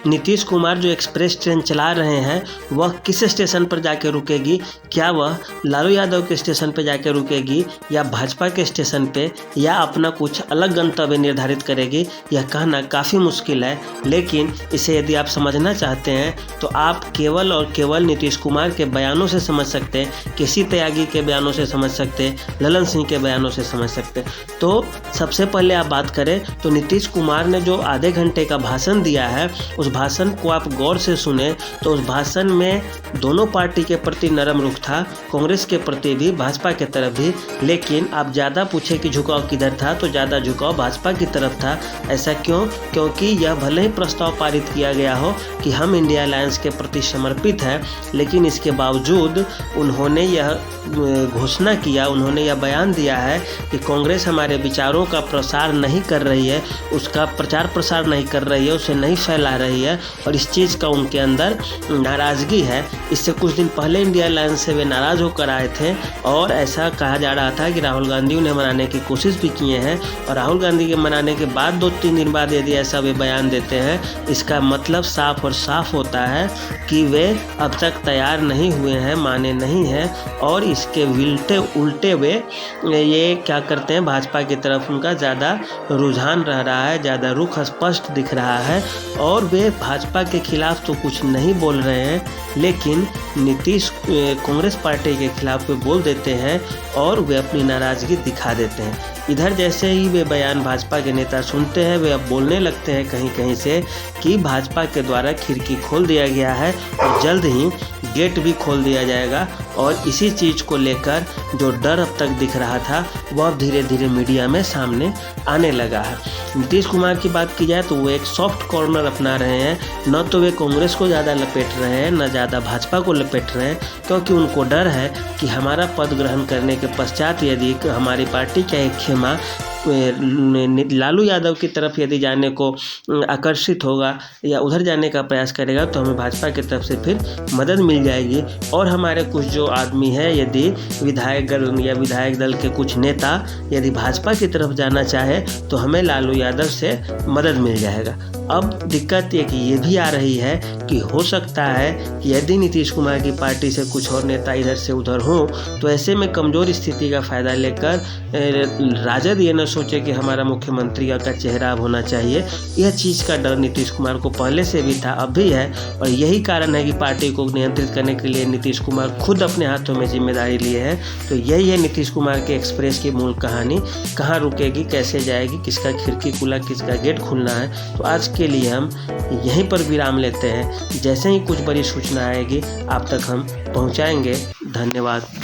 नीतीश कुमार जो express train चला रहे हैं वह किस स्टेशन पर जाकर रुकेगी? क्या वह लालू यादव के स्टेशन पर जाकर रुकेगी या भाजपा के स्टेशन पे, या अपना कुछ अलग गंतव्य निर्धारित करेगी? यह कहना काफ़ी मुश्किल है, लेकिन इसे यदि आप समझना चाहते हैं तो आप केवल और केवल नीतीश कुमार के बयानों से समझ सकते हैं, केसी त्यागी के बयानों से समझ सकते हैं, ललन सिंह के बयानों से समझ सकते हैं। तो सबसे पहले आप बात करें तो नीतीश कुमार ने जो आधे घंटे का भाषण दिया है, उस भाषण को आप गौर से सुने तो उस भाषण में दोनों पार्टी के प्रति नरम रुख था, कांग्रेस के प्रति भी, भाजपा के तरफ भी। लेकिन आप ज़्यादा पूछे कि झुकाव किधर था, तो ज़्यादा झुकाव भाजपा की तरफ था। ऐसा क्यों? क्योंकि यह भले ही प्रस्ताव पारित किया गया हो कि हम इंडिया अलायंस के प्रति समर्पित हैं, लेकिन इसके बावजूद उन्होंने यह घोषणा किया, उन्होंने यह बयान दिया है कि कांग्रेस हमारे विचारों का प्रसार नहीं कर रही है, उसका प्रचार प्रसार नहीं कर रही है, उसे नहीं फैला रही है, और इस चीज़ का उनके अंदर नाराज़गी है। इससे कुछ दिन पहले इंडिया अलायंस से वे नाराज़ होकर आए थे और ऐसा कहा जा रहा था कि राहुल गांधी उन्हें मनाने की कोशिश भी किए हैं, और राहुल गांधी के मनाने के बाद 2-3 दिन बाद यदि ऐसा वे बयान देते हैं, इसका मतलब साफ और साफ होता है कि वे अब तक तैयार नहीं हुए हैं, माने नहीं हैं, और इसके उल्टे वे ये क्या करते हैं, भाजपा की तरफ उनका ज़्यादा रुझान रह रहा है, ज़्यादा रुख स्पष्ट दिख रहा है, और वे भाजपा के खिलाफ तो कुछ नहीं बोल रहे हैं, लेकिन नीतीश कांग्रेस पार्टी के खिलाफ वे बोल देते हैं और वे अपनी नाराज़गी दिखा देते हैं। इधर जैसे ही वे बयान भाजपा के नेता सुनते हैं, वे अब बोलने लगते हैं कहीं कहीं से कि भाजपा के द्वारा खिड़की खोल दिया गया है और जल्द ही गेट भी खोल दिया जाएगा, और इसी चीज़ को लेकर जो डर अब तक दिख रहा था वह अब धीरे धीरे मीडिया में सामने आने लगा है। नीतीश कुमार की बात की जाए तो वो एक सॉफ्ट कॉर्नर अपना रहे हैं, न तो वे कांग्रेस को ज़्यादा लपेट रहे हैं, न ज़्यादा भाजपा को लपेट रहे हैं, क्योंकि उनको डर है कि हमारा पद ग्रहण करने के पश्चात यदि हमारी पार्टी का एक खेमा लालू यादव की तरफ यदि जाने को आकर्षित होगा या उधर जाने का प्रयास करेगा, तो हमें भाजपा की तरफ से फिर मदद मिल जाएगी, और हमारे कुछ जो आदमी हैं, यदि विधायक दल के कुछ नेता यदि भाजपा की तरफ जाना चाहे तो हमें लालू यादव से मदद मिल जाएगा। अब दिक्कत ये भी आ रही है कि हो सकता है कि यदि नीतीश कुमार की पार्टी से कुछ और नेता इधर से उधर हों, तो ऐसे में कमज़ोर स्थिति का फ़ायदा लेकर राजद ये न सोचे कि हमारा मुख्यमंत्री का चेहरा अब होना चाहिए। यह चीज़ का डर नीतीश कुमार को पहले से भी था, अब भी है, और यही कारण है कि पार्टी को नियंत्रित करने के लिए नीतीश कुमार खुद अपने हाथों में जिम्मेदारी लिए है। तो यही है नीतीश कुमार के एक्सप्रेस की मूल कहानी, कहाँ रुकेगी, कैसे जाएगी, किसका खिड़की खुला, किसका गेट खुलना है। तो आज के लिए हम यहीं पर विराम लेते हैं। जैसे ही कुछ बड़ी सूचना आएगी आप तक हम पहुंचाएंगे। धन्यवाद।